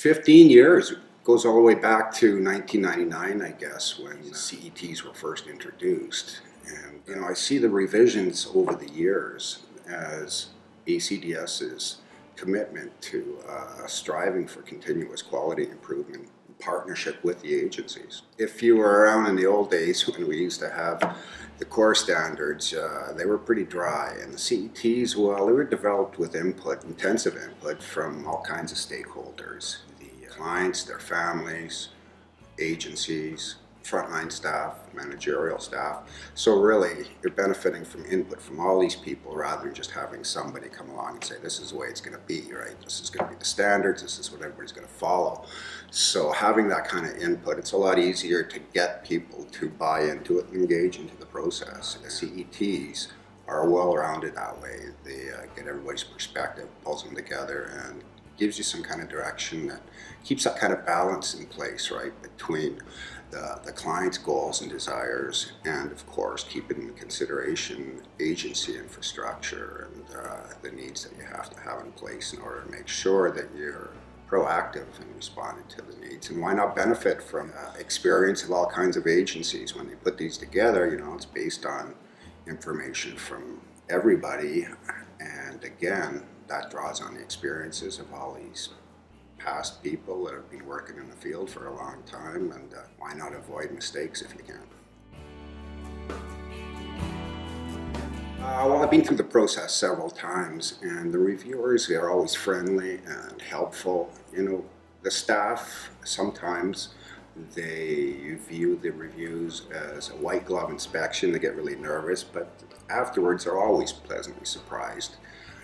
15 years. It goes all the way back to 1999, I guess, when CETs were first introduced. And, I see the revisions over the years as ACDS's commitment to striving for continuous quality improvement in partnership with the agencies. If you were around in the old days when we used to have the core standards, they were pretty dry, and the CETs, well, they were developed with intensive input from all kinds of stakeholders, the clients, their families, agencies, frontline staff, managerial staff. So really, you're benefiting from input from all these people rather than just having somebody come along and say, this is the way it's going to be, right? This is going to be the standards, this is what everybody's going to follow. So having that kind of input, it's a lot easier to get people to buy into it and engage into the process. The CETs are well-rounded that way. They get everybody's perspective, pulls them together, and gives you some kind of direction that keeps that kind of balance in place, right, between the client's goals and desires, and of course keeping in consideration agency infrastructure and the needs that you have to have in place in order to make sure that you're proactive in responding to the needs. And why not benefit from experience of all kinds of agencies when they put these together? It's based on information from everybody, and again, that draws on the experiences of all these past people that have been working in the field for a long time, and why not avoid mistakes if you can? Well, I've been through the process several times, and the reviewers are always friendly and helpful. The staff, sometimes they view the reviews as a white glove inspection. They get really nervous, but afterwards they're always pleasantly surprised.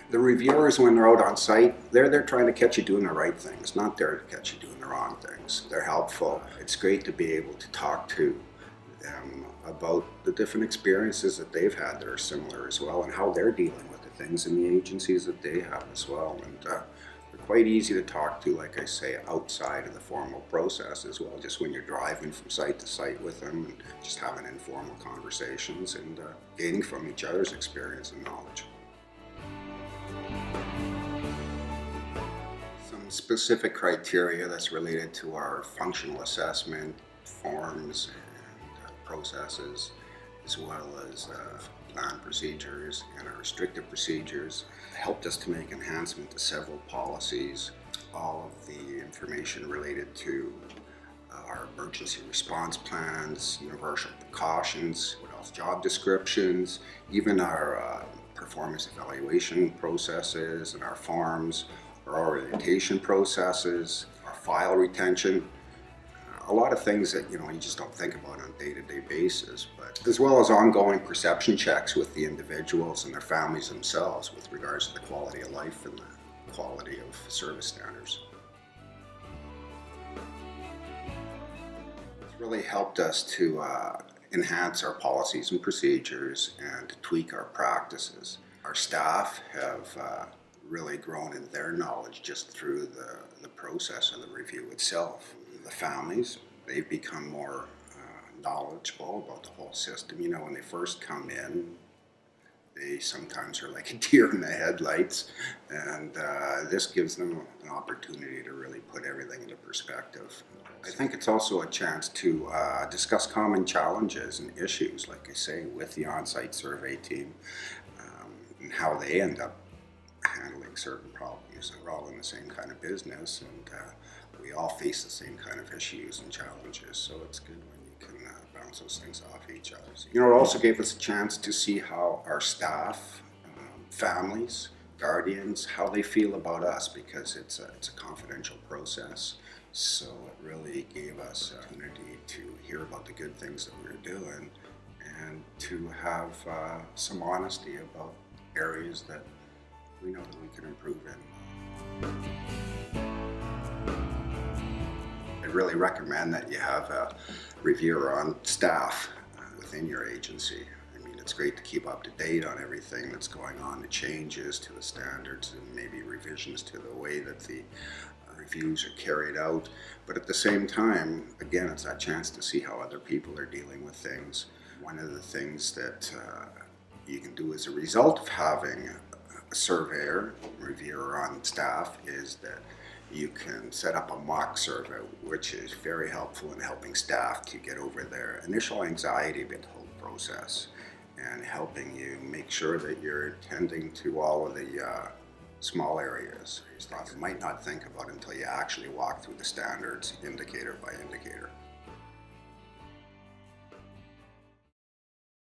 The reviewers, when they're out on site, they're trying to catch you doing the right things, not there to catch you doing the wrong things. They're helpful. It's great to be able to talk to them about the different experiences that they've had that are similar as well, and how they're dealing with the things in the agencies that they have as well. And they're quite easy to talk to, like I say, outside of the formal process as well, just when you're driving from site to site with them and just having informal conversations and gaining from each other's experience and knowledge. Some specific criteria that's related to our functional assessment forms and processes, as well as plan procedures and our restrictive procedures, helped us to make enhancement to several policies. All of the information related to our emergency response plans, universal precautions, what else, job descriptions, even our performance evaluation processes and our forms, our orientation processes, our file retention, a lot of things that you just don't think about on a day-to-day basis, but as well as ongoing perception checks with the individuals and their families themselves with regards to the quality of life and the quality of service standards. It's really helped us to enhance our policies and procedures and to tweak our practices. Our staff have really grown in their knowledge just through the process of the review itself. The families, they've become more knowledgeable about the whole system. When they first come in, they sometimes are like a deer in the headlights, and this gives them an opportunity to really put everything into perspective. I think it's also a chance to discuss common challenges and issues, like I say, with the on-site survey team, and how they end up handling certain problems. We're all in the same kind of business, and we all face the same kind of issues and challenges, so it's good when you can bounce those things off each other. It also gave us a chance to see how our staff, families, guardians, how they feel about us, because it's a confidential process. So it really gave us an opportunity to hear about the good things that we were doing and to have some honesty about areas that we know that we can improve in. I really recommend that you have a reviewer on staff within your agency. It's great to keep up to date on everything that's going on, the changes to the standards and maybe revisions to the way that the reviews are carried out. But at the same time, again, it's that chance to see how other people are dealing with things. One of the things that you can do as a result of having a surveyor, reviewer on staff is that You can set up a mock survey, which is very helpful in helping staff to get over their initial anxiety with the whole process and helping you make sure that you're tending to all of the small areas that you might not think about until you actually walk through the standards indicator by indicator.